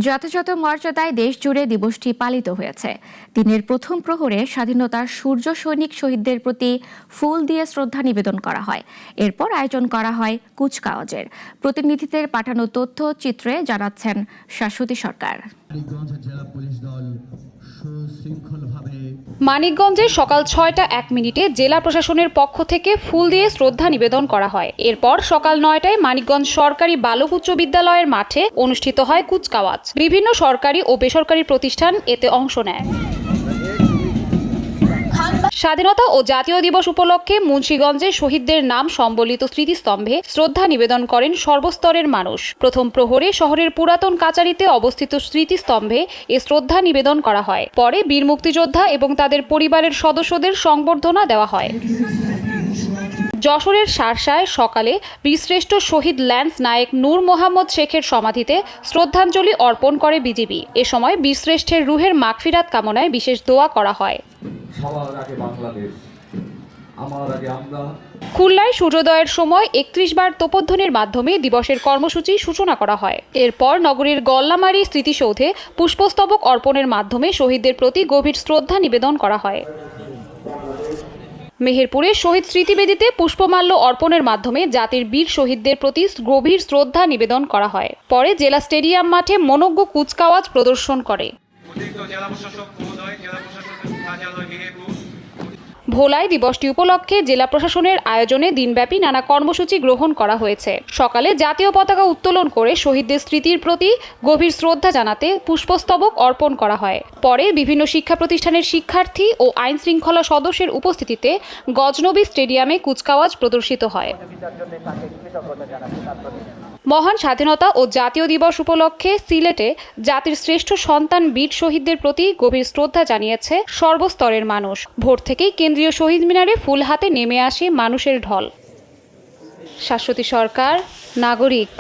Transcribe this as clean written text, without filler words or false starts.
যথাযথ মর্যাদায় দেশজুড়ে দিবসটি পালিত হয়েছে। দিনের প্রথম প্রহরে স্বাধীনতার সূর্য সৈনিক শহীদদের প্রতি ফুল দিয়ে শ্রদ্ধা নিবেদন করা হয়। এরপর আয়োজন করা হয় কুচকাওয়াজের। প্রতিনিধিদের পাঠানো তথ্য চিত্রে জানাচ্ছেন শাশ্বতী সরকার। মানিকগঞ্জে সকাল 6টা 1 মিনিটে জেলা প্রশাসনের পক্ষ থেকে ফুল দিয়ে শ্রদ্ধা নিবেদন করা হয়। এরপর সকাল 9টায় মানিকগঞ্জ সরকারি বালক উচ্চ বিদ্যালয়ের মাঠে অনুষ্ঠিত হয় কুচকাওয়াজ। বিভিন্ন সরকারি ও বেসরকারি প্রতিষ্ঠান এতে অংশ নেয়। স্বাধীনতা ও জাতীয় দিবস উপলক্ষে মুন্সিগঞ্জে শহীদদের নাম সম্বলিত স্মৃতিস্তম্ভে শ্রদ্ধা নিবেদন করেন সর্বস্তরের মানুষ। প্রথম প্রহরে শহরের পুরাতন কাচারিতে অবস্থিত স্মৃতিস্তম্ভে এ শ্রদ্ধা নিবেদন করা হয়। পরে বীর মুক্তিযোদ্ধা এবং তাদের পরিবারের সদস্যদের সংবর্ধনা দেওয়া হয়। যশোরের শার্শায় সকালে বীরশ্রেষ্ঠ শহীদ ল্যান্স নায়েক নূর মোহাম্মদ শেখের সমাধিতে শ্রদ্ধাঞ্জলি অর্পণ করে বিজিবি। এ সময় বীরশ্রেষ্ঠের রুহের মাগফিরাত কামনায় বিশেষ দোয়া করা হয়। খুলনায় সূর্যোদয়ের সময় 31 বার তোপধ্বনির মাধ্যমে দিবসের কর্মসূচি সূচনা করা হয়। এরপর নগরীর গল্লামারী স্মৃতিসৌধে পুষ্পস্তবক অর্পণের মাধ্যমে শহীদদের প্রতি গভীর শ্রদ্ধা নিবেদন করা হয়। মেহেরপুরে শহীদ স্মৃতিবেদিতে পুষ্পমাল্য অর্পণের মাধ্যমে জাতির বীর শহীদদের প্রতি গভীর শ্রদ্ধা নিবেদন করা হয়। পরে জেলা স্টেডিয়াম মাঠে মনোজ্ঞ কুচকাওয়াজ প্রদর্শন করে। ভোলায় দিবসটি উপলক্ষে জেলা প্রশাসনের আয়োজনে দিনব্যাপী নানা কর্মসূচি গ্রহণ করা হয়েছে। সকালে জাতীয় পতাকা উত্তোলন করে শহীদদের স্মৃতির প্রতি গভীর শ্রদ্ধা জানাতে পুষ্পস্তবক অর্পণ করা হয়। পরে বিভিন্ন শিক্ষা প্রতিষ্ঠানের শিক্ষার্থী ও আইন শৃঙ্খলা সদস্যের উপস্থিতিতে গজনবী স্টেডিয়ামে কুচকাওয়াজ প্রদর্শিত হয়। মহান স্বাধীনতা ও জাতীয় দিবস উপলক্ষে সিলেটে জাতির শ্রেষ্ঠ সন্তান বীর শহীদদের প্রতি গভীর শ্রদ্ধা জানিয়েছে সর্বস্তরের মানুষ। ভোর থেকেই কেন্দ্রীয় শহীদ মিনারে ফুল হাতে নেমে আসে মানুষের ঢল। শাশ্বতী সরকার, নাগরিক।